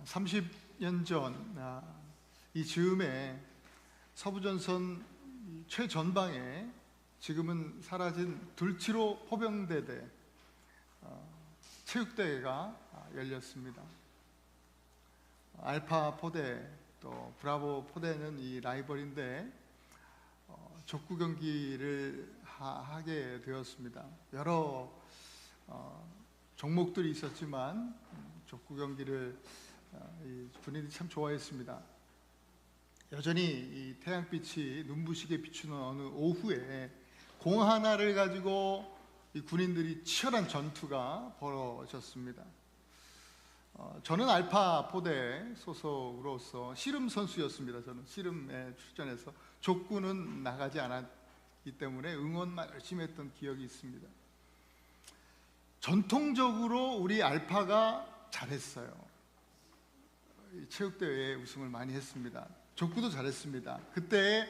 30년 전 이 즈음에 서부전선 최전방에 지금은 사라진 둘치로 포병대대 체육대회가 열렸습니다. 알파 포대 또 브라보 포대는 이 라이벌인데 족구 경기를 하게 되었습니다. 여러 종목들이 있었지만 족구 경기를 군인들이 참 좋아했습니다. 여전히 이 태양빛이 눈부시게 비추는 어느 오후에 공 하나를 가지고 이 군인들이 치열한 전투가 벌어졌습니다. 저는 알파 포대 소속으로서 씨름 선수였습니다. 저는 씨름에 출전해서 족구는 나가지 않았기 때문에 응원만 열심히 했던 기억이 있습니다. 전통적으로 우리 알파가 잘했어요. 체육대회에 우승을 많이 했습니다. 족구도 잘했습니다. 그때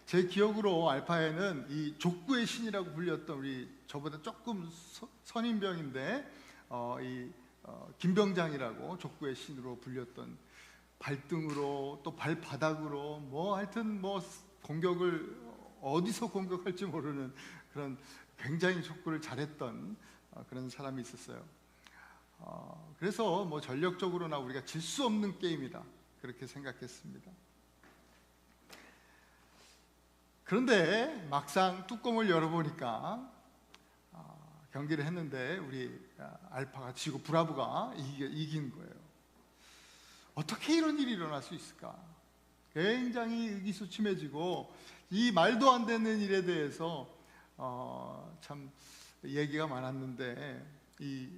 제 기억으로 알파에는 이 족구의 신이라고 불렸던 우리 저보다 조금 선임병인데 김병장이라고 족구의 신으로 불렸던 발등으로 또 발바닥으로 하여튼 공격을 어디서 공격할지 모르는 그런 굉장히 족구를 잘했던 그런 사람이 있었어요. 그래서 전력적으로나 우리가 질 수 없는 게임이다 그렇게 생각했습니다. 그런데 막상 뚜껑을 열어보니까 경기를 했는데 우리 알파가 지고 브라보가 이긴 거예요. 어떻게 이런 일이 일어날 수 있을까? 굉장히 의기소침해지고 이 말도 안 되는 일에 대해서 참 얘기가 많았는데 이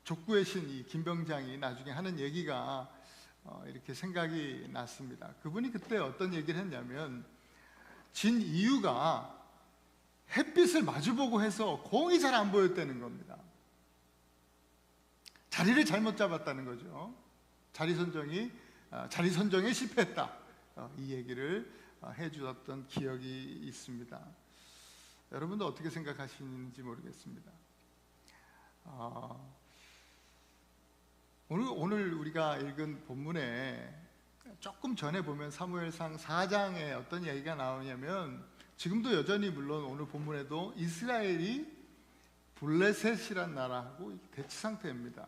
족구의 신 이 김병장이 나중에 하는 얘기가 이렇게 생각이 났습니다. 그분이 그때 어떤 얘기를 했냐면 진 이유가 햇빛을 마주보고 해서 공이 잘 안 보였다는 겁니다. 자리를 잘못 잡았다는 거죠. 자리 선정에 실패했다. 이 얘기를 해주었던 기억이 있습니다. 여러분도 어떻게 생각하시는지 모르겠습니다. 오늘 우리가 읽은 본문에 조금 전에 보면 사무엘상 4장에 어떤 얘기가 나오냐면 지금도 여전히 물론 오늘 본문에도 이스라엘이 블레셋이란 나라하고 대치 상태입니다.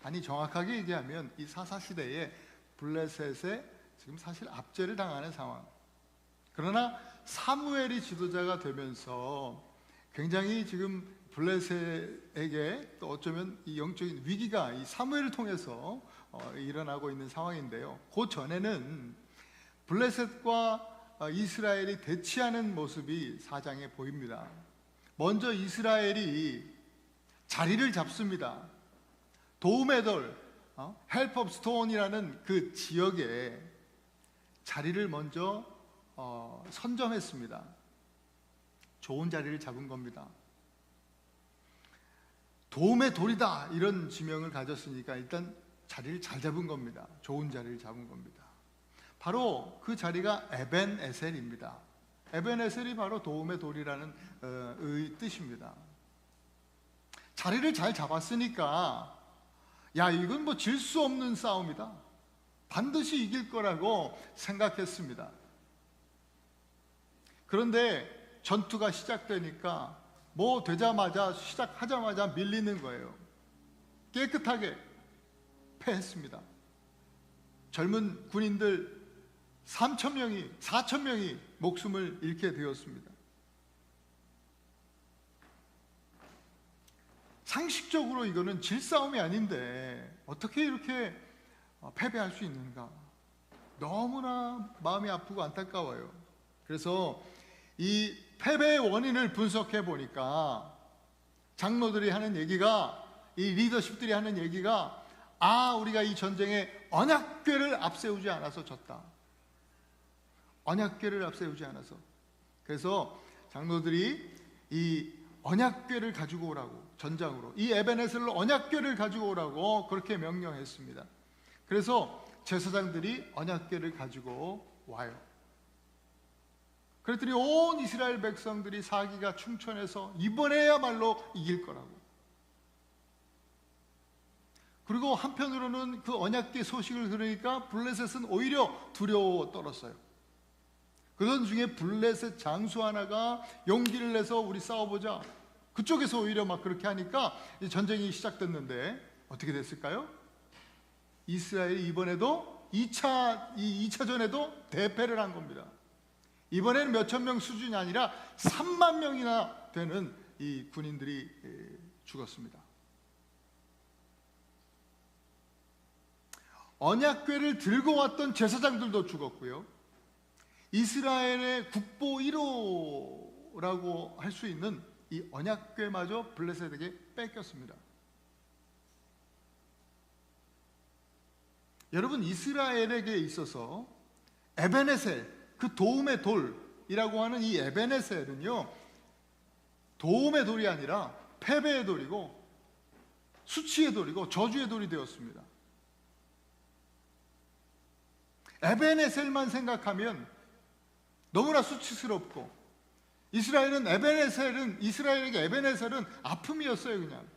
아니 정확하게 얘기하면 이 사사시대에 블레셋에 지금 사실 압제를 당하는 상황. 그러나 사무엘이 지도자가 되면서 굉장히 지금 블레셋에게 또 어쩌면 이 영적인 위기가 이 사무엘을 통해서 일어나고 있는 상황인데요. 그 전에는 블레셋과 이스라엘이 대치하는 모습이 4장에 보입니다. 먼저 이스라엘이 자리를 잡습니다. 도움의 돌, 헬프 오브 스톤이라는 그 지역에 자리를 먼저 선점했습니다. 좋은 자리를 잡은 겁니다. 도움의 돌이다 이런 지명을 가졌으니까 일단 자리를 잘 잡은 겁니다. 좋은 자리를 잡은 겁니다. 바로 그 자리가 에벤에셀입니다. 에벤에셀이 바로 도움의 돌이라는 뜻입니다. 자리를 잘 잡았으니까 이건 질 수 없는 싸움이다. 반드시 이길 거라고 생각했습니다. 그런데 전투가 시작되니까 시작하자마자 밀리는 거예요. 깨끗하게 패했습니다. 젊은 군인들 4,000명이 목숨을 잃게 되었습니다. 상식적으로 이거는 질싸움이 아닌데 어떻게 이렇게 패배할 수 있는가? 너무나 마음이 아프고 안타까워요. 그래서 이 패배의 원인을 분석해 보니까 장로들이 하는 얘기가, 이 리더십들이 하는 얘기가 우리가 이 전쟁에 언약궤를 앞세우지 않아서 졌다. 언약궤를 앞세우지 않아서. 그래서 장로들이 이 언약궤를 가지고 오라고, 전장으로 이 에벤에셀로 언약궤를 가지고 오라고 그렇게 명령했습니다. 그래서 제사장들이 언약궤를 가지고 와요. 그랬더니 온 이스라엘 백성들이 사기가 충천해서 이번에야말로 이길 거라고. 그리고 한편으로는 그 언약궤 소식을 들으니까 블레셋은 오히려 두려워 떨었어요. 그런 중에 블레셋 장수 하나가 용기를 내서 우리 싸워보자. 그쪽에서 오히려 막 그렇게 하니까 전쟁이 시작됐는데 어떻게 됐을까요? 이스라엘이 이번에도 2차전에도 대패를 한 겁니다. 이번에는 몇천 명 수준이 아니라 3만 명이나 되는 이 군인들이 죽었습니다. 언약궤를 들고 왔던 제사장들도 죽었고요. 이스라엘의 국보 1호라고 할 수 있는 이 언약궤마저 블레셋에게 뺏겼습니다. 여러분, 이스라엘에게 있어서 에베네셀, 그 도움의 돌이라고 하는 이 에베네셀은요, 도움의 돌이 아니라 패배의 돌이고 수치의 돌이고 저주의 돌이 되었습니다. 에베네셀만 생각하면 너무나 수치스럽고, 이스라엘에게 에베네셀은 아픔이었어요. 그냥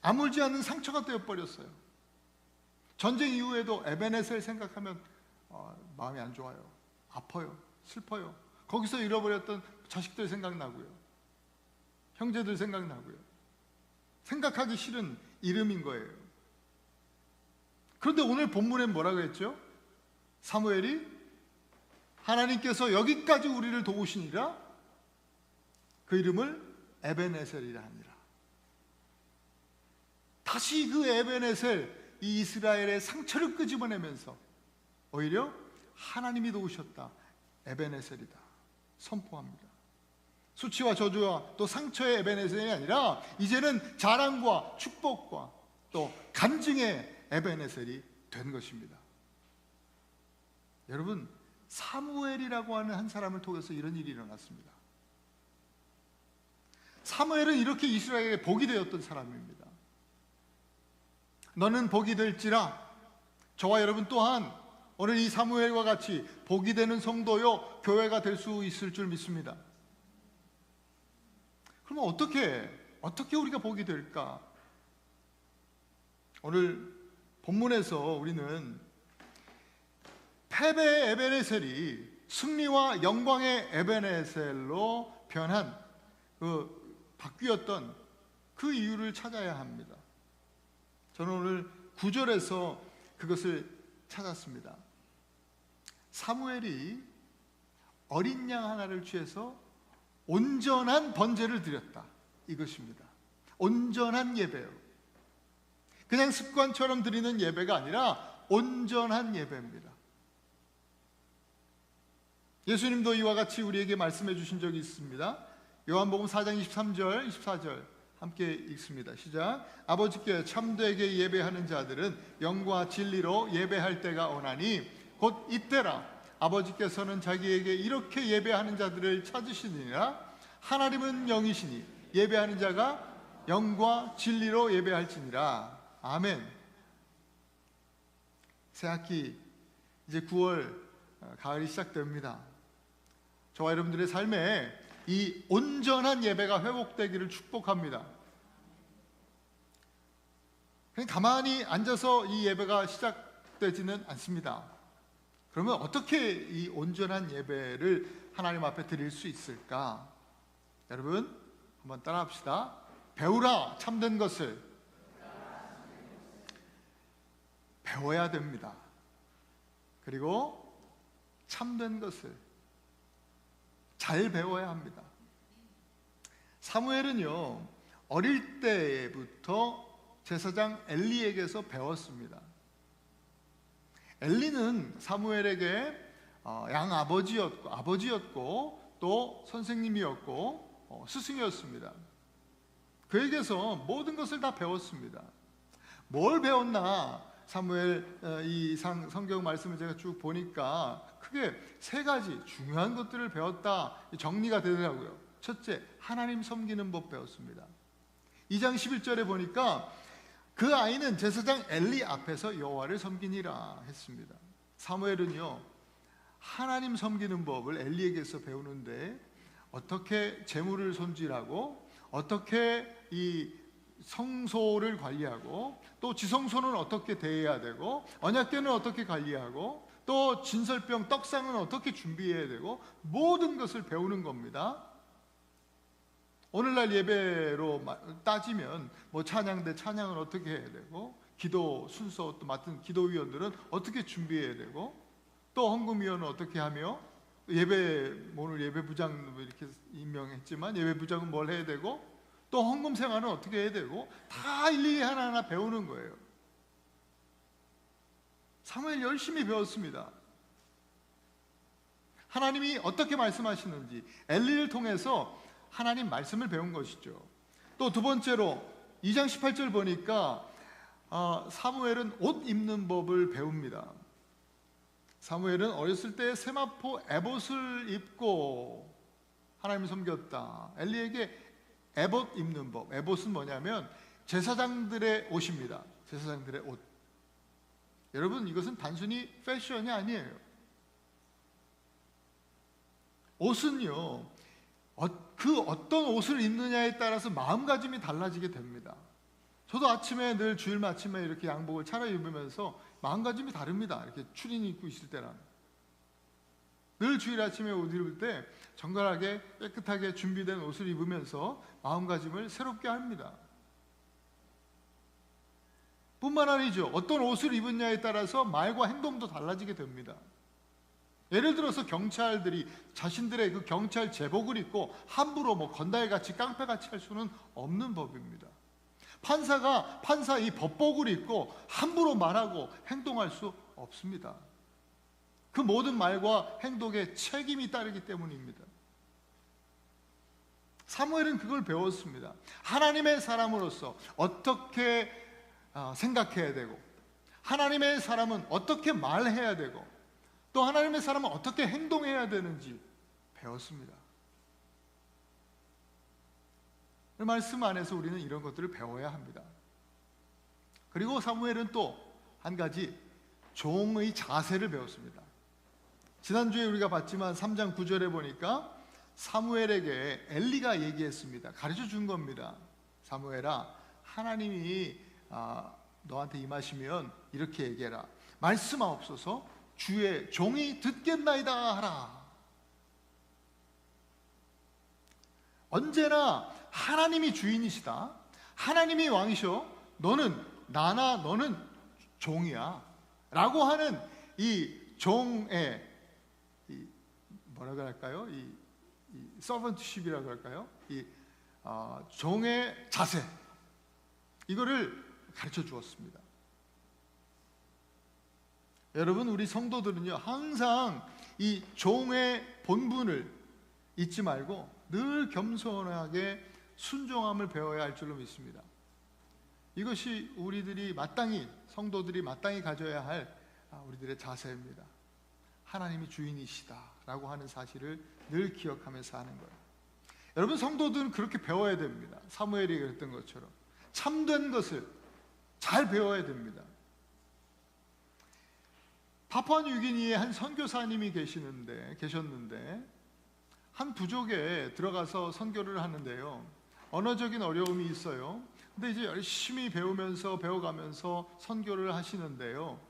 아물지 않는 상처가 되어버렸어요. 전쟁 이후에도 에베네셀 생각하면 마음이 안 좋아요. 아파요. 슬퍼요. 거기서 잃어버렸던 자식들 생각나고요. 형제들 생각나고요. 생각하기 싫은 이름인 거예요. 그런데 오늘 본문에 뭐라고 했죠? 사무엘이 하나님께서 여기까지 우리를 도우시니라 그 이름을 에베네셀이라 하니라. 다시 그 에베네셀, 이 이스라엘의 상처를 끄집어내면서 오히려 하나님이 도우셨다, 에베네셀이다 선포합니다. 수치와 저주와 또 상처의 에베네셀이 아니라 이제는 자랑과 축복과 또 간증의 에베네셀이 된 것입니다. 여러분, 사무엘이라고 하는 한 사람을 통해서 이런 일이 일어났습니다. 사무엘은 이렇게 이스라엘에 복이 되었던 사람입니다. 너는 복이 될지라. 저와 여러분 또한 오늘 이 사무엘과 같이 복이 되는 성도요, 교회가 될 수 있을 줄 믿습니다. 그러면 어떻게 우리가 복이 될까? 오늘 본문에서 우리는 패배의 에베네셀이 승리와 영광의 에베네셀로 변한 바뀌었던 그 이유를 찾아야 합니다. 저는 오늘 9절에서 그것을 찾았습니다. 사무엘이 어린 양 하나를 취해서 온전한 번제를 드렸다, 이것입니다. 온전한 예배요. 그냥 습관처럼 드리는 예배가 아니라 온전한 예배입니다. 예수님도 이와 같이 우리에게 말씀해 주신 적이 있습니다. 요한복음 4장 23절, 24절 함께 읽습니다. 시작. 아버지께 참되게 예배하는 자들은 영과 진리로 예배할 때가 오나니 곧 이때라. 아버지께서는 자기에게 이렇게 예배하는 자들을 찾으시느니라. 하나님은 영이시니 예배하는 자가 영과 진리로 예배할지니라. 아멘. 새학기 이제 9월 가을이 시작됩니다. 저와 여러분들의 삶에 이 온전한 예배가 회복되기를 축복합니다. 그냥 가만히 앉아서 이 예배가 시작되지는 않습니다. 그러면 어떻게 이 온전한 예배를 하나님 앞에 드릴 수 있을까? 여러분 한번 따라합시다. 배우라 참된 것을. 배워야 됩니다. 그리고 참된 것을 잘 배워야 합니다. 사무엘은요, 어릴 때부터 제사장 엘리에게서 배웠습니다. 엘리는 사무엘에게 아버지였고 또 선생님이었고 스승이었습니다. 그에게서 모든 것을 다 배웠습니다. 뭘 배웠나? 사무엘 이 성경 말씀을 제가 쭉 보니까 크게 세 가지 중요한 것들을 배웠다 정리가 되더라고요. 첫째, 하나님 섬기는 법 배웠습니다. 2장 11절에 보니까 그 아이는 제사장 엘리 앞에서 여호와를 섬기니라 했습니다. 사무엘은요, 하나님 섬기는 법을 엘리에게서 배우는데 어떻게 재물을 손질하고 어떻게 이 성소를 관리하고, 또 지성소는 어떻게 대해야 되고, 언약궤는 어떻게 관리하고, 또 진설병 떡상은 어떻게 준비해야 되고, 모든 것을 배우는 겁니다. 오늘날 예배로 따지면 뭐 찬양대 찬양을 어떻게 해야 되고, 기도 순서 또 맡은 기도위원들은 어떻게 준비해야 되고, 또 헌금위원은 어떻게 하며, 오늘 예배부장 이렇게 임명했지만 예배부장은 뭘 해야 되고, 또 헌금 생활은 어떻게 해야 되고, 다 일일이 하나하나 배우는 거예요. 사무엘 열심히 배웠습니다. 하나님이 어떻게 말씀하시는지 엘리를 통해서 하나님 말씀을 배운 것이죠. 또 두 번째로 2장 18절 보니까 사무엘은 옷 입는 법을 배웁니다. 사무엘은 어렸을 때 세마포 에봇을 입고 하나님을 섬겼다. 엘리에게 에봇 입는 법, 에봇은 뭐냐면 제사장들의 옷입니다. 제사장들의 옷. 여러분, 이것은 단순히 패션이 아니에요. 옷은요, 그 어떤 옷을 입느냐에 따라서 마음가짐이 달라지게 됩니다. 저도 아침에 늘 주일 아침에 이렇게 양복을 차려입으면서 마음가짐이 다릅니다. 이렇게 추린 입고 있을 때랑. 늘 주일 아침에 옷 입을 때 정갈하게 깨끗하게 준비된 옷을 입으면서 마음가짐을 새롭게 합니다. 뿐만 아니죠. 어떤 옷을 입었냐에 따라서 말과 행동도 달라지게 됩니다. 예를 들어서 경찰들이 자신들의 그 경찰 제복을 입고 함부로 뭐 건달같이 깡패같이 할 수는 없는 법입니다. 판사가 이 법복을 입고 함부로 말하고 행동할 수 없습니다. 그 모든 말과 행동에 책임이 따르기 때문입니다. 사무엘은 그걸 배웠습니다. 하나님의 사람으로서 어떻게 생각해야 되고, 하나님의 사람은 어떻게 말해야 되고, 또 하나님의 사람은 어떻게 행동해야 되는지 배웠습니다. 그 말씀 안에서 우리는 이런 것들을 배워야 합니다. 그리고 사무엘은 또 한 가지 종의 자세를 배웠습니다. 지난주에 우리가 봤지만 3장 9절에 보니까 사무엘에게 엘리가 얘기했습니다. 가르쳐 준 겁니다. 사무엘아, 하나님이 너한테 임하시면 이렇게 얘기해라. 말씀하옵소서, 주의 종이 듣겠나이다 하라. 언제나 하나님이 주인이시다. 하나님이 왕이셔. 너는 종이야. 라고 하는 이 종의 뭐라고 할까요? 이 서번트십이라고 할까요? 종의 자세, 이거를 가르쳐 주었습니다. 여러분, 우리 성도들은요, 항상 이 종의 본분을 잊지 말고 늘 겸손하게 순종함을 배워야 할 줄로 믿습니다. 이것이 성도들이 마땅히 가져야 할 우리들의 자세입니다. 하나님이 주인이시다라고 하는 사실을 늘 기억하면서 하는 거예요. 여러분, 성도들은 그렇게 배워야 됩니다. 사무엘이 그랬던 것처럼 참된 것을 잘 배워야 됩니다. 파푸아뉴기니에 한 선교사님이 계셨는데 한 부족에 들어가서 선교를 하는데요, 언어적인 어려움이 있어요. 근데 이제 열심히 배워가면서 선교를 하시는데요,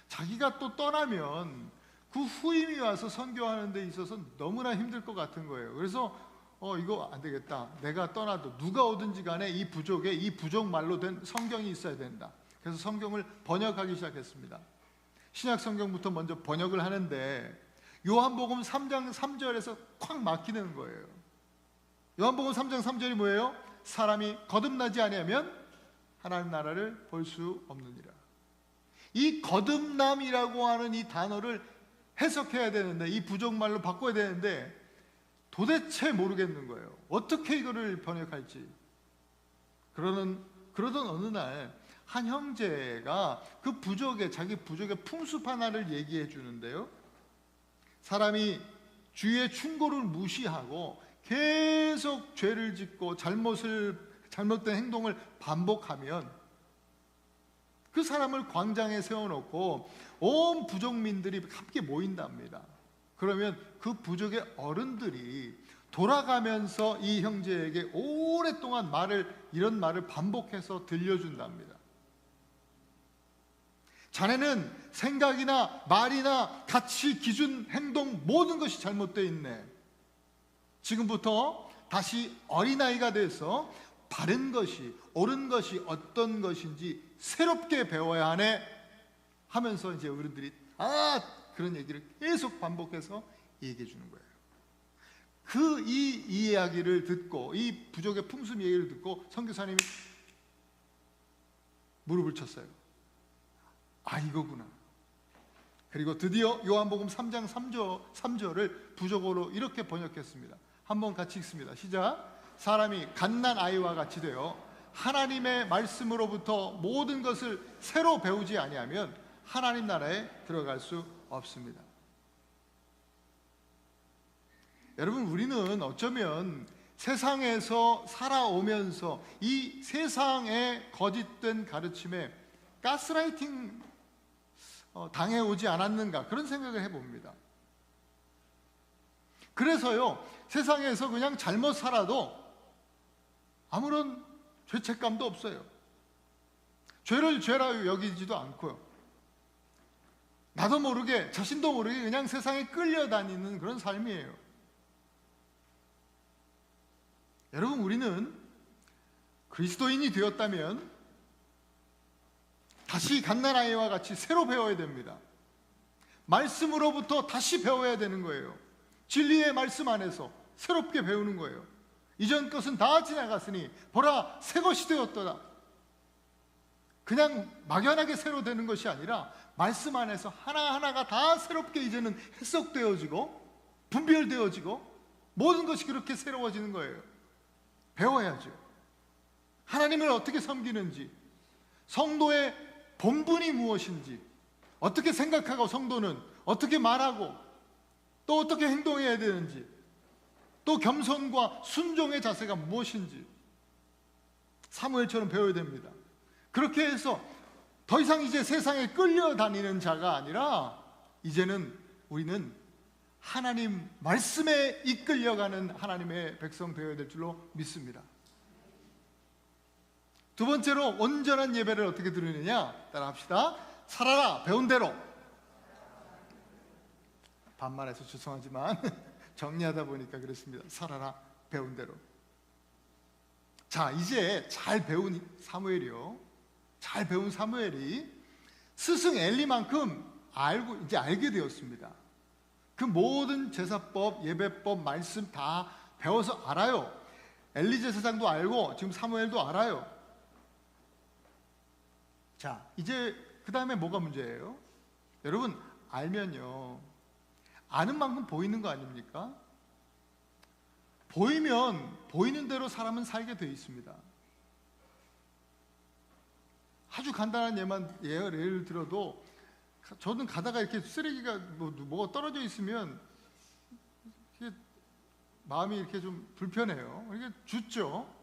자기가 또 떠나면 그 후임이 와서 선교하는 데 있어서 너무나 힘들 것 같은 거예요. 그래서 이거 안 되겠다. 내가 떠나도 누가 오든지 간에 이 부족에 이 부족 말로 된 성경이 있어야 된다. 그래서 성경을 번역하기 시작했습니다. 신약 성경부터 먼저 번역을 하는데 요한복음 3장 3절에서 콱 막히는 거예요. 요한복음 3장 3절이 뭐예요? 사람이 거듭나지 아니하면 하나님 나라를 볼 수 없느니라. 이 거듭남이라고 하는 이 단어를 해석해야 되는데, 이 부족말로 바꿔야 되는데 도대체 모르겠는 거예요. 어떻게 이거를 번역할지. 그러던 어느 날 한 형제가 그 자기 부족의 풍습 하나를 얘기해 주는데요, 사람이 주의 충고를 무시하고 계속 죄를 짓고 잘못된 행동을 반복하면 그 사람을 광장에 세워놓고 온 부족민들이 함께 모인답니다. 그러면 그 부족의 어른들이 돌아가면서 이 형제에게 오랫동안 이런 말을 반복해서 들려준답니다. 자네는 생각이나 말이나 가치, 기준, 행동 모든 것이 잘못되어 있네. 지금부터 다시 어린아이가 돼서 바른 것이, 옳은 것이 어떤 것인지 새롭게 배워야 하네 하면서 이제 어른들이 그런 얘기를 계속 반복해서 얘기해 주는 거예요. 이 이야기를 듣고, 이 부족의 풍습 얘기를 듣고 선교사님이 무릎을 쳤어요. 이거구나. 그리고 드디어 요한복음 3장 3절을 부족어로 이렇게 번역했습니다. 한번 같이 읽습니다. 시작. 사람이 갓난 아이와 같이 되어 하나님의 말씀으로부터 모든 것을 새로 배우지 아니하면 하나님 나라에 들어갈 수 없습니다. 여러분, 우리는 어쩌면 세상에서 살아오면서 이 세상의 거짓된 가르침에 가스라이팅 당해오지 않았는가, 그런 생각을 해봅니다. 그래서요, 세상에서 그냥 잘못 살아도 아무런 죄책감도 없어요. 죄를 죄라 여기지도 않고요. 나도 모르게, 자신도 모르게 그냥 세상에 끌려다니는 그런 삶이에요. 여러분, 우리는 그리스도인이 되었다면 다시 갓난아이와 같이 새로 배워야 됩니다. 말씀으로부터 다시 배워야 되는 거예요. 진리의 말씀 안에서 새롭게 배우는 거예요. 이전 것은 다 지나갔으니 보라, 새 것이 되었도다. 그냥 막연하게 새로 되는 것이 아니라 말씀 안에서 하나하나가 다 새롭게 이제는 해석되어지고 분별되어지고 모든 것이 그렇게 새로워지는 거예요. 배워야죠. 하나님을 어떻게 섬기는지, 성도의 본분이 무엇인지, 어떻게 생각하고 성도는 어떻게 말하고 또 어떻게 행동해야 되는지, 또 겸손과 순종의 자세가 무엇인지 사무엘처럼 배워야 됩니다. 그렇게 해서 더 이상 이제 세상에 끌려다니는 자가 아니라 이제는 우리는 하나님 말씀에 이끌려가는 하나님의 백성 되어야 될 줄로 믿습니다. 두 번째로 온전한 예배를 어떻게 드리느냐, 따라합시다. 살아라, 배운 대로. 반말해서 죄송하지만 정리하다 보니까 그렇습니다. 살아라, 배운 대로. 자, 이제 잘 배운 사무엘이 스승 엘리만큼 이제 알게 되었습니다. 그 모든 제사법, 예배법, 말씀 다 배워서 알아요. 엘리 제사장도 알고 지금 사무엘도 알아요. 자, 이제 그 다음에 뭐가 문제예요? 여러분, 알면요, 아는 만큼 보이는 거 아닙니까? 보이면 보이는 대로 사람은 살게 돼 있습니다. 아주 간단한 예를 들어도, 저는 가다가 이렇게 쓰레기가 뭐가 떨어져 있으면 마음이 이렇게 좀 불편해요. 이게 줍죠.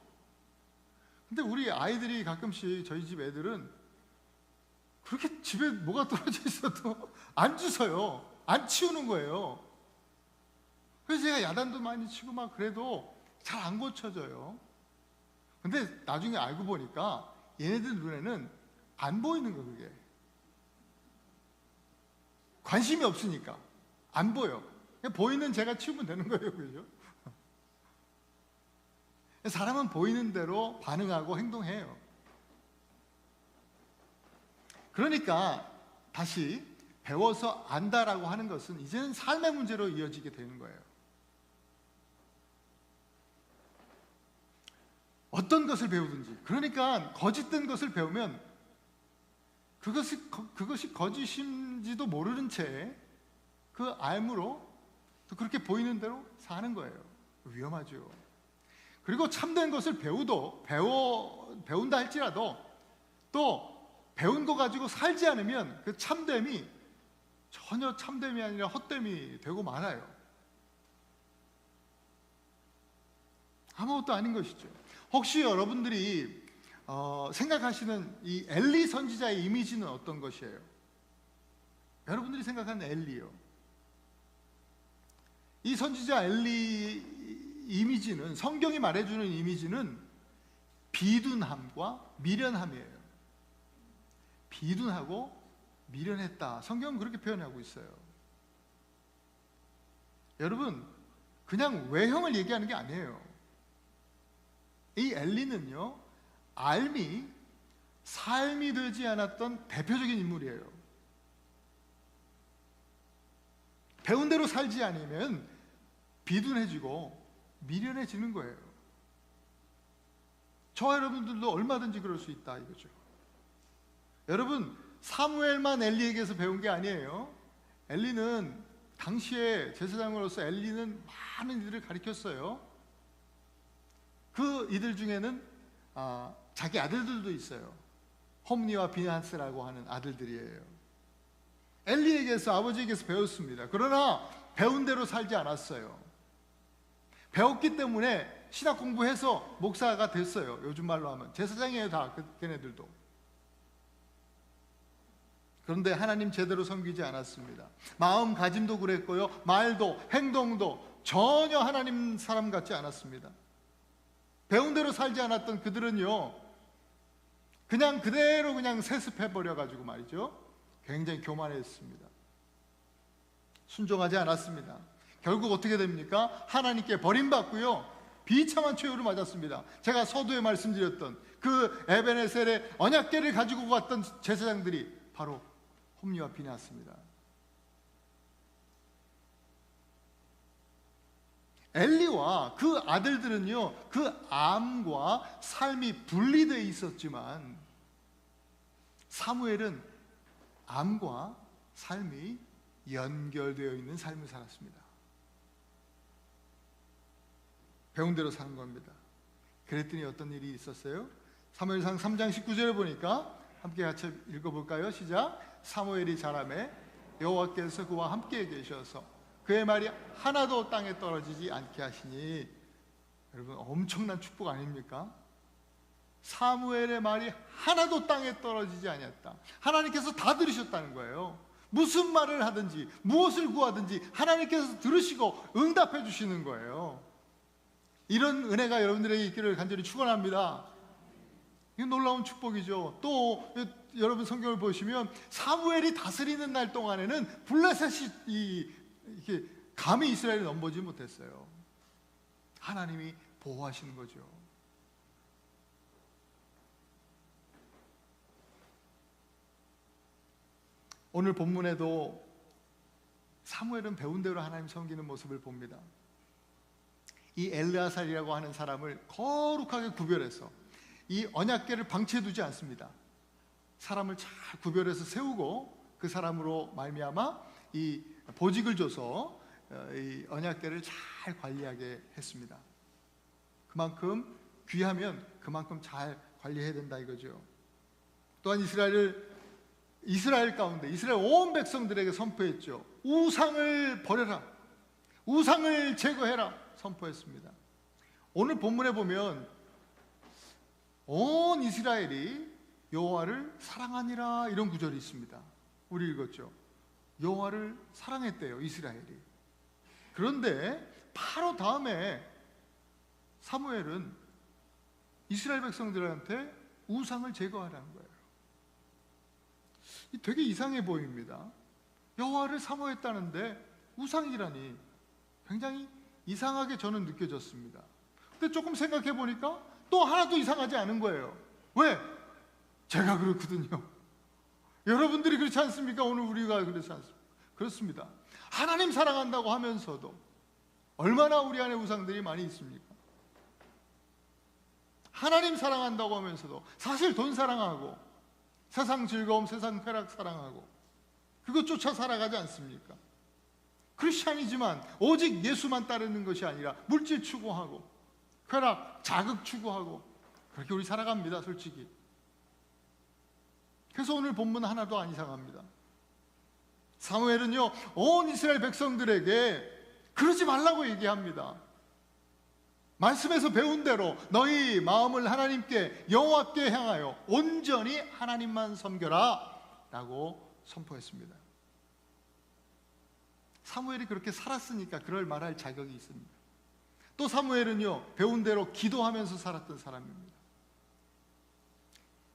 근데 우리 아이들이 가끔씩, 저희 집 애들은 그렇게 집에 뭐가 떨어져 있어도 안 주워요. 안 치우는 거예요. 그래서 제가 야단도 많이 치고 막 그래도 잘 안 고쳐져요. 근데 나중에 알고 보니까 얘네들 눈에는 안 보이는 거예요. 그게 관심이 없으니까 안 보여. 그냥 보이는 제가 치우면 되는 거예요. 그죠? 사람은 보이는 대로 반응하고 행동해요. 그러니까 다시 배워서 안다라고 하는 것은 이제는 삶의 문제로 이어지게 되는 거예요. 어떤 것을 배우든지, 그러니까 거짓된 것을 배우면 그것이 거짓인지도 모르는 채 그 알므로 또 그렇게 보이는 대로 사는 거예요. 위험하죠. 그리고 참된 것을 배운다 할지라도 또 배운 거 가지고 살지 않으면 그 참됨이 전혀 참됨이 아니라 헛됨이 되고 말아요. 아무것도 아닌 것이죠. 혹시 여러분들이 생각하시는 이 엘리 선지자의 이미지는 어떤 것이에요? 여러분들이 생각하는 엘리요, 이 선지자 엘리 이미지는, 성경이 말해주는 이미지는 비둔함과 미련함이에요. 비둔하고 미련했다. 성경은 그렇게 표현하고 있어요. 여러분, 그냥 외형을 얘기하는 게 아니에요. 이 엘리는요, 삶이 되지 않았던 대표적인 인물이에요. 배운 대로 살지 않으면 비둔해지고 미련해지는 거예요. 저와 여러분들도 얼마든지 그럴 수 있다 이거죠. 여러분, 사무엘만 엘리에게서 배운 게 아니에요. 엘리는 당시에 제사장으로서 엘리는 많은 이들을 가르쳤어요. 그 이들 중에는 자기 아들들도 있어요. 홈니와 비나스라고 하는 아들들이에요. 엘리에게서, 아버지에게서 배웠습니다. 그러나 배운 대로 살지 않았어요. 배웠기 때문에 신학 공부해서 목사가 됐어요. 요즘 말로 하면 제사장이에요. 다 걔네들도. 그런데 하나님 제대로 섬기지 않았습니다. 마음가짐도 그랬고요, 말도 행동도 전혀 하나님 사람 같지 않았습니다. 배운 대로 살지 않았던 그들은요, 그냥 그대로 그냥 세습해버려가지고 말이죠, 굉장히 교만했습니다. 순종하지 않았습니다. 결국 어떻게 됩니까? 하나님께 버림받고요, 비참한 최후를 맞았습니다. 제가 서두에 말씀드렸던 그 에벤에셀의 언약궤를 가지고 갔던 제사장들이 바로 홈리와 비나스입니다. 엘리와 그 아들들은요, 그 암과 삶이 분리되어 있었지만 사무엘은 암과 삶이 연결되어 있는 삶을 살았습니다. 배운 대로 사는 겁니다. 그랬더니 어떤 일이 있었어요? 사무엘상 3장 19절에 보니까 함께 같이 읽어볼까요? 시작. 사무엘이 자라매 여호와께서 그와 함께 계셔서 그의 말이 하나도 땅에 떨어지지 않게 하시니. 여러분, 엄청난 축복 아닙니까? 사무엘의 말이 하나도 땅에 떨어지지 아니었다. 하나님께서 다 들으셨다는 거예요. 무슨 말을 하든지 무엇을 구하든지 하나님께서 들으시고 응답해 주시는 거예요. 이런 은혜가 여러분들에게 있기를 간절히 축원합니다. 이게 놀라운 축복이죠. 또 여러분 성경을 보시면 사무엘이 다스리는 날 동안에는 블레셋이 이렇게 감히 이스라엘을 넘보지 못했어요. 하나님이 보호하시는 거죠. 오늘 본문에도 사무엘은 배운 대로 하나님 섬기는 모습을 봅니다. 이 엘르아살이라고 하는 사람을 거룩하게 구별해서 이 언약궤를 방치해두지 않습니다. 사람을 잘 구별해서 세우고 그 사람으로 말미암아 이 보직을 줘서 이 언약궤를 잘 관리하게 했습니다. 그만큼 귀하면 그만큼 잘 관리해야 된다 이거죠. 또한 이스라엘 가운데 이스라엘 온 백성들에게 선포했죠. 우상을 버려라, 우상을 제거해라 선포했습니다. 오늘 본문에 보면 온 이스라엘이 여호와를 사랑하니라 이런 구절이 있습니다. 우리 읽었죠. 여호와를 사랑했대요, 이스라엘이. 그런데 바로 다음에 사무엘은 이스라엘 백성들한테 우상을 제거하라는 거예요. 되게 이상해 보입니다. 여호와를 사모했다는데 우상이라니 굉장히 이상하게 저는 느껴졌습니다. 근데 조금 생각해 보니까 또 하나도 이상하지 않은 거예요. 왜? 제가 그렇거든요. 여러분들이 그렇지 않습니까? 오늘 우리가 그렇지 않습니까? 그렇습니다. 하나님 사랑한다고 하면서도 얼마나 우리 안에 우상들이 많이 있습니까? 하나님 사랑한다고 하면서도 사실 돈 사랑하고 세상 즐거움, 세상 쾌락 사랑하고 그것 쫓아 살아가지 않습니까? 크리스찬이지만 오직 예수만 따르는 것이 아니라 물질 추구하고 쾌락, 자극 추구하고 그렇게 우리 살아갑니다, 솔직히. 그래서 오늘 본문 하나도 안 이상합니다. 사무엘은요, 온 이스라엘 백성들에게 그러지 말라고 얘기합니다. 말씀에서 배운 대로 너희 마음을 하나님께 여호와께 향하여 온전히 하나님만 섬겨라 라고 선포했습니다. 사무엘이 그렇게 살았으니까 그럴 말할 자격이 있습니다. 또 사무엘은요, 배운 대로 기도하면서 살았던 사람입니다.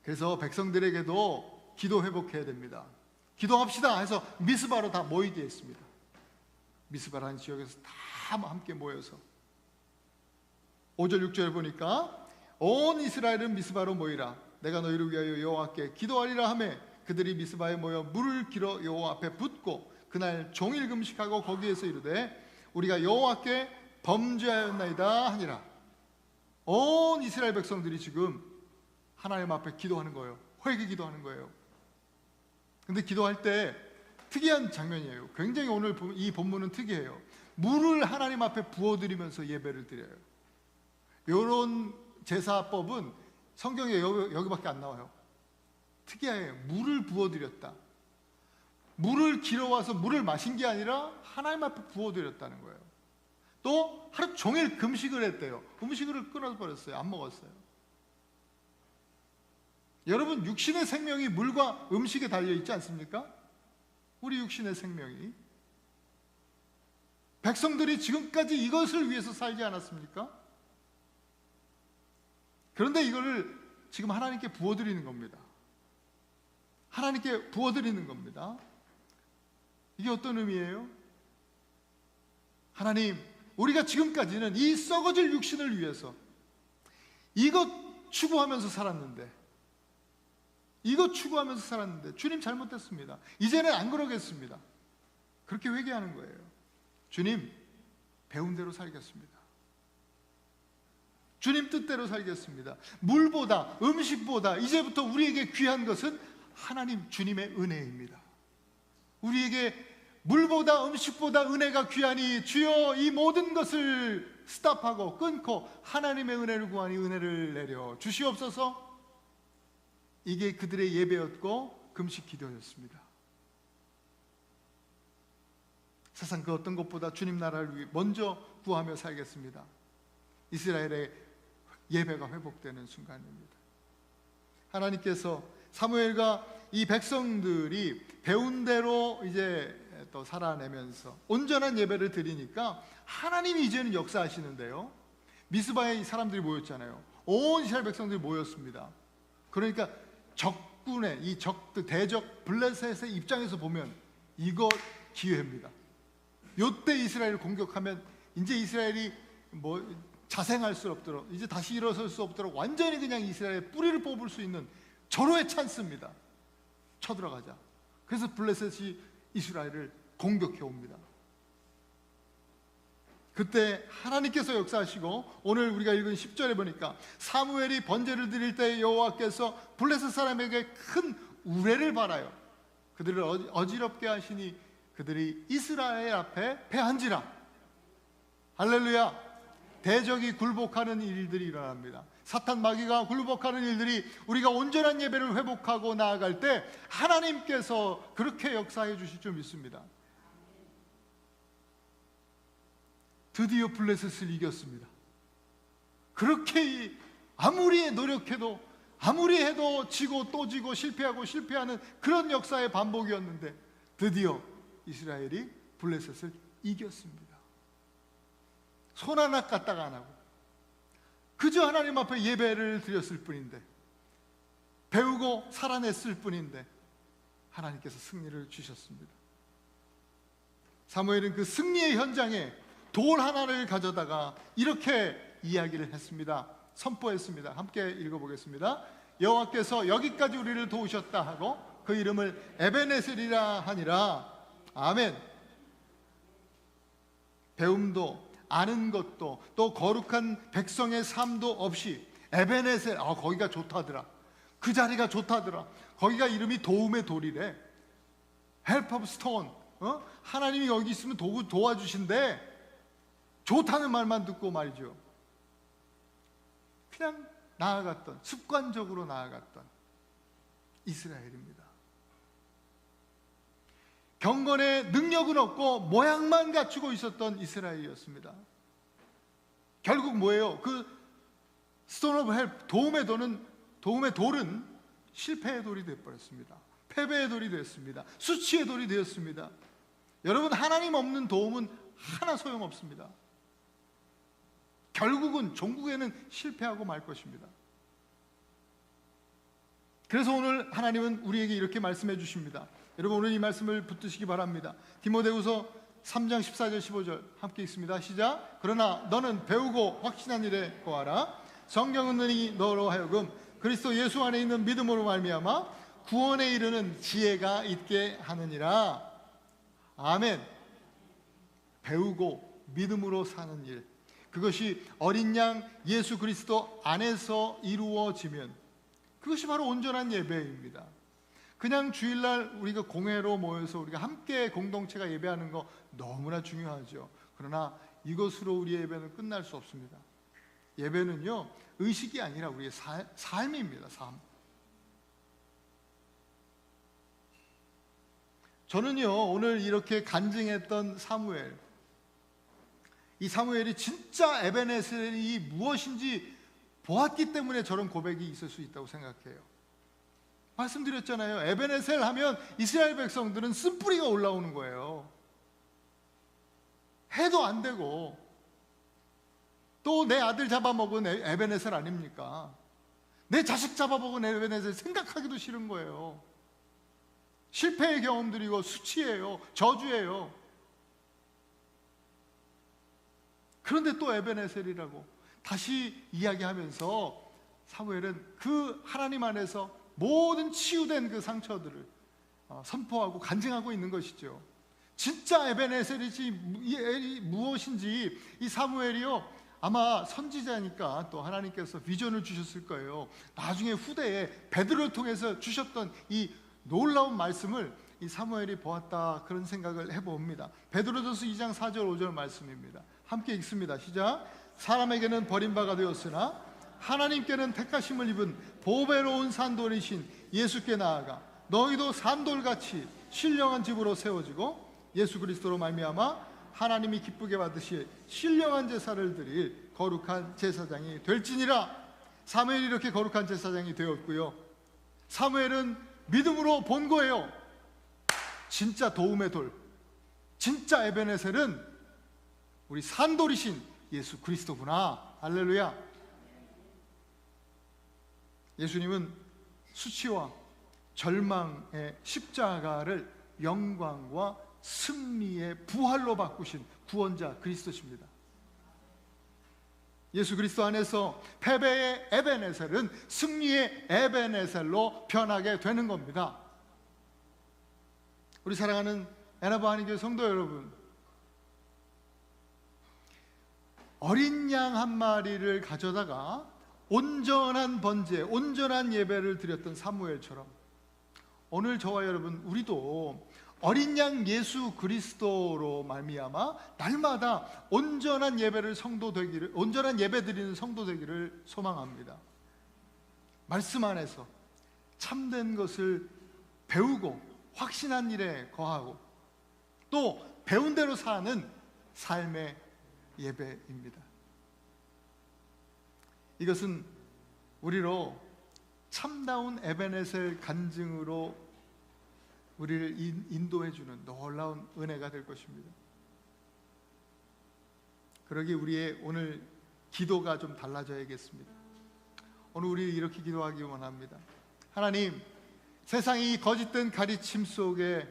그래서 백성들에게도 기도 회복해야 됩니다. 기도합시다 해서 미스바로 다 모이게 했습니다. 미스바라는 지역에서 다 함께 모여서 5절 6절에 보니까 온 이스라엘은 미스바로 모이라. 내가 너희를 위하여 여호와께 기도하리라 하매 그들이 미스바에 모여 물을 길어 여호와 앞에 붓고 그날 종일 금식하고 거기에서 이르되 우리가 여호와께 범죄하였나이다 하니라. 온 이스라엘 백성들이 지금 하나님 앞에 기도하는 거예요. 회개 기도하는 거예요. 근데 기도할 때 특이한 장면이에요. 굉장히 오늘 이 본문은 특이해요. 물을 하나님 앞에 부어드리면서 예배를 드려요. 이런 제사법은 성경에 여기밖에 안 나와요. 특이해요. 물을 부어드렸다. 물을 길어와서 물을 마신 게 아니라 하나님 앞에 부어드렸다는 거예요. 또 하루 종일 금식을 했대요. 음식을 끊어버렸어요. 안 먹었어요. 여러분, 육신의 생명이 물과 음식에 달려있지 않습니까? 우리 육신의 생명이. 백성들이 지금까지 이것을 위해서 살지 않았습니까? 그런데 이거를 지금 하나님께 부어드리는 겁니다. 하나님께 부어드리는 겁니다. 이게 어떤 의미예요? 하나님, 우리가 지금까지는 이 썩어질 육신을 위해서 이것 추구하면서 살았는데 주님 잘못됐습니다. 이제는 안 그러겠습니다. 그렇게 회개하는 거예요. 주님, 배운 대로 살겠습니다. 주님 뜻대로 살겠습니다. 물보다, 음식보다 이제부터 우리에게 귀한 것은 하나님 주님의 은혜입니다. 우리에게 물보다 음식보다 은혜가 귀하니 주여 이 모든 것을 스탑하고 끊고 하나님의 은혜를 구하니 은혜를 내려 주시옵소서. 이게 그들의 예배였고 금식 기도였습니다. 세상 그 어떤 것보다 주님 나라를 위해 먼저 구하며 살겠습니다. 이스라엘의 예배가 회복되는 순간입니다. 하나님께서 사무엘과 이 백성들이 배운 대로 이제 또 살아내면서 온전한 예배를 드리니까 하나님이 이제는 역사하시는데요. 미스바에 사람들이 모였잖아요. 온 이스라엘 백성들이 모였습니다. 그러니까 적군의 이 적들 대적 블레셋의 입장에서 보면 이거 기회입니다. 요때 이스라엘을 공격하면 이제 이스라엘이 자생할 수 없도록, 이제 다시 일어설 수 없도록 완전히 그냥 이스라엘의 뿌리를 뽑을 수 있는 절호의 찬스입니다. 쳐들어가자. 그래서 블레셋이 이스라엘을 공격해 옵니다. 그때 하나님께서 역사하시고 오늘 우리가 읽은 10절에 보니까 사무엘이 번제를 드릴 때 여호와께서 블레셋 사람에게 큰 우레를 발하여 그들을 어지럽게 하시니 그들이 이스라엘 앞에 패한지라. 할렐루야. 대적이 굴복하는 일들이 일어납니다. 사탄 마귀가 굴복하는 일들이 우리가 온전한 예배를 회복하고 나아갈 때 하나님께서 그렇게 역사해 주실 줄 믿습니다. 드디어 블레셋을 이겼습니다. 그렇게 아무리 노력해도 아무리 해도 지고 또 지고 실패하고 실패하는 그런 역사의 반복이었는데 드디어 이스라엘이 블레셋을 이겼습니다. 손 하나 까딱 안 하고 그저 하나님 앞에 예배를 드렸을 뿐인데, 배우고 살아냈을 뿐인데 하나님께서 승리를 주셨습니다. 사무엘은 그 승리의 현장에 돌 하나를 가져다가 이렇게 이야기를 했습니다. 선포했습니다. 함께 읽어보겠습니다. 여호와께서 여기까지 우리를 도우셨다 하고 그 이름을 에베네셀이라 하니라. 아멘. 배움도 아는 것도 또 거룩한 백성의 삶도 없이 에베네셀, 거기가 좋다더라. 그 자리가 좋다더라. 거기가 이름이 도움의 돌이래. Help of stone. 하나님이 여기 있으면 도와주신대. 좋다는 말만 듣고 말이죠. 그냥 나아갔던, 습관적으로 나아갔던 이스라엘입니다. 경건의 능력은 없고 모양만 갖추고 있었던 이스라엘이었습니다. 결국 뭐예요? 그 스톤 오브 헬프, 도움의 돌은 실패의 돌이 되어버렸습니다. 패배의 돌이 되었습니다. 수치의 돌이 되었습니다. 여러분, 하나님 없는 도움은 하나 소용없습니다. 결국은 종국에는 실패하고 말 것입니다. 그래서 오늘 하나님은 우리에게 이렇게 말씀해 주십니다. 여러분, 오늘 이 말씀을 붙드시기 바랍니다. 디모데후서 3장 14절 15절 함께 읽습니다. 시작. 그러나 너는 배우고 확신한 일에 거하라. 성경은 너희 너로 하여금 그리스도 예수 안에 있는 믿음으로 말미암아 구원에 이르는 지혜가 있게 하느니라. 아멘. 배우고 믿음으로 사는 일, 그것이 어린 양 예수 그리스도 안에서 이루어지면 그것이 바로 온전한 예배입니다. 그냥 주일날 우리가 공회로 모여서 우리가 함께 공동체가 예배하는 거 너무나 중요하죠. 그러나 이것으로 우리의 예배는 끝날 수 없습니다. 예배는요, 의식이 아니라 우리의 삶입니다. 삶. 저는요, 오늘 이렇게 간증했던 사무엘, 이 사무엘이 진짜 에베네셀이 무엇인지 보았기 때문에 저런 고백이 있을 수 있다고 생각해요. 말씀드렸잖아요. 에베네셀 하면 이스라엘 백성들은 쓴뿌리가 올라오는 거예요. 해도 안 되고, 또 내 아들 잡아먹은 에베네셀 아닙니까? 내 자식 잡아먹은 에베네셀 생각하기도 싫은 거예요. 실패의 경험들이고 수치예요, 저주예요. 그런데 또 에베네셀이라고 다시 이야기하면서 사무엘은 그 하나님 안에서 모든 치유된 그 상처들을 선포하고 간증하고 있는 것이죠. 진짜 에베네셀이지 무엇인지 이 사무엘이요, 아마 선지자니까 또 하나님께서 비전을 주셨을 거예요. 나중에 후대에 베드로를 통해서 주셨던 이 놀라운 말씀을 이 사무엘이 보았다, 그런 생각을 해봅니다. 베드로전서 2장 4절 5절 말씀입니다. 함께 읽습니다. 시작. 사람에게는 버림바가 되었으나 하나님께는 택하심을 입은 보배로운 산돌이신 예수께 나아가 너희도 산돌같이 신령한 집으로 세워지고 예수 그리스도로 말미암아 하나님이 기쁘게 받으실 신령한 제사를 드릴 거룩한 제사장이 될지니라. 사무엘이 이렇게 거룩한 제사장이 되었고요, 사무엘은 믿음으로 본 거예요. 진짜 도움의 돌, 진짜 에베네셀은 우리 산돌이신 예수 그리스도구나. 할렐루야. 예수님은 수치와 절망의 십자가를 영광과 승리의 부활로 바꾸신 구원자 그리스도십니다. 예수 그리스도 안에서 패배의 에베네셀은 승리의 에베네셀로 변하게 되는 겁니다. 우리 사랑하는 애나바 한인교회 성도 여러분, 어린 양 한 마리를 가져다가 온전한 번제, 온전한 예배를 드렸던 사무엘처럼 오늘 저와 여러분, 우리도 어린 양 예수 그리스도로 말미암아 날마다 온전한 예배를 온전한 예배 드리는 성도 되기를 소망합니다. 말씀 안에서 참된 것을 배우고 확신한 일에 거하고 또 배운 대로 사는 삶의 예배입니다. 이것은 우리로 참다운 에베네셀 간증으로 우리를 인도해주는 놀라운 은혜가 될 것입니다. 그러기 우리의 오늘 기도가 좀 달라져야겠습니다. 오늘 우리 이렇게 기도하기 원합니다. 하나님, 세상이 거짓된 가르침 속에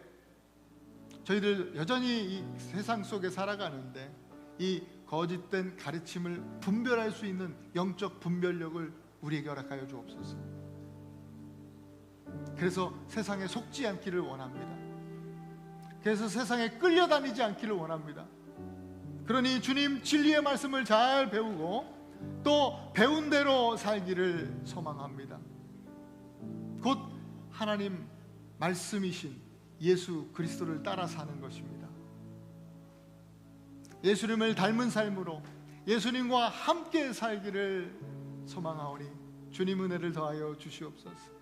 저희들 여전히 이 세상 속에 살아가는데 이 거짓된 가르침을 분별할 수 있는 영적 분별력을 우리에게 허락하여 주옵소서. 그래서 세상에 속지 않기를 원합니다. 그래서 세상에 끌려다니지 않기를 원합니다. 그러니 주님 진리의 말씀을 잘 배우고 또 배운 대로 살기를 소망합니다. 곧 하나님 말씀이신 예수 그리스도를 따라 사는 것입니다. 예수님을 닮은 삶으로 예수님과 함께 살기를 소망하오니 주님 은혜를 더하여 주시옵소서.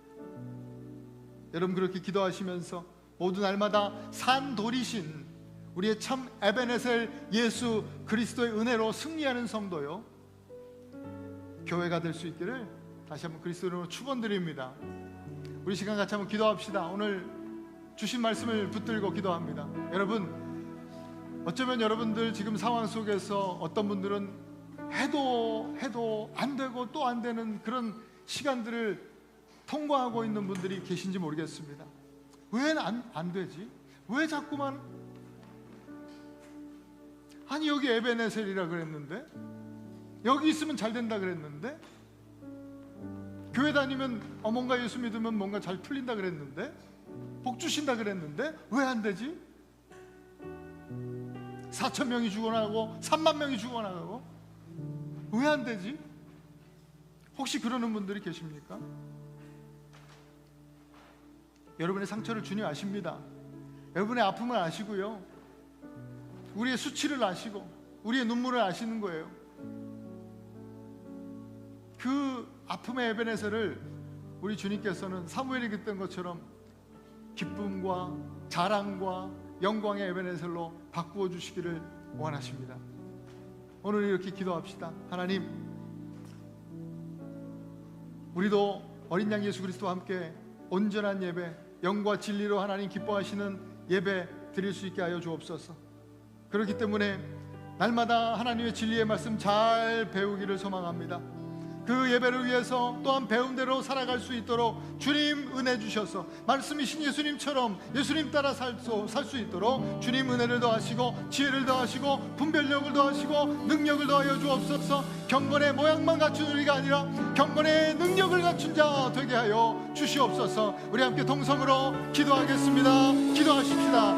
여러분, 그렇게 기도하시면서 모두 날마다 산돌이신 우리의 참 에베네셀 예수 그리스도의 은혜로 승리하는 성도요, 교회가 될 수 있기를 다시 한번 그리스도로 축원드립니다. 우리 시간 같이 한번 기도합시다. 오늘 주신 말씀을 붙들고 기도합니다. 여러분, 어쩌면 여러분들 지금 상황 속에서 어떤 분들은 해도 안 되고 또 안 되는 그런 시간들을 통과하고 있는 분들이 계신지 모르겠습니다. 왜 안 되지? 왜 자꾸만, 아니 여기 에베네셀이라 그랬는데, 여기 있으면 잘 된다 그랬는데, 교회 다니면 뭔가 예수 믿으면 뭔가 잘 풀린다 그랬는데, 복 주신다 그랬는데 왜 안 되지? 4,000명이 죽어나가고 3만 명이 죽어나가고 왜 안 되지? 혹시 그러는 분들이 계십니까? 여러분의 상처를 주님 아십니다. 여러분의 아픔을 아시고요, 우리의 수치를 아시고 우리의 눈물을 아시는 거예요. 그 아픔의 에베네셀을 우리 주님께서는 사무엘이 그랬던 것처럼 기쁨과 자랑과 영광의 에베네셀로 바꾸어 주시기를 원하십니다. 오늘 이렇게 기도합시다. 하나님, 우리도 어린 양 예수 그리스도와 함께 온전한 예배, 영과 진리로 하나님 기뻐하시는 예배 드릴 수 있게 하여 주옵소서. 그렇기 때문에 날마다 하나님의 진리의 말씀 잘 배우기를 소망합니다. 그 예배를 위해서 또한 배운 대로 살아갈 수 있도록 주님 은혜 주셔서 말씀이신 예수님처럼 예수님 따라 살 수 있도록 주님 은혜를 더하시고 지혜를 더하시고 분별력을 더하시고 능력을 더하여 주옵소서. 경건의 모양만 갖춘 우리가 아니라 경건의 능력을 갖춘 자 되게 하여 주시옵소서. 우리 함께 동성으로 기도하겠습니다. 기도하십시다.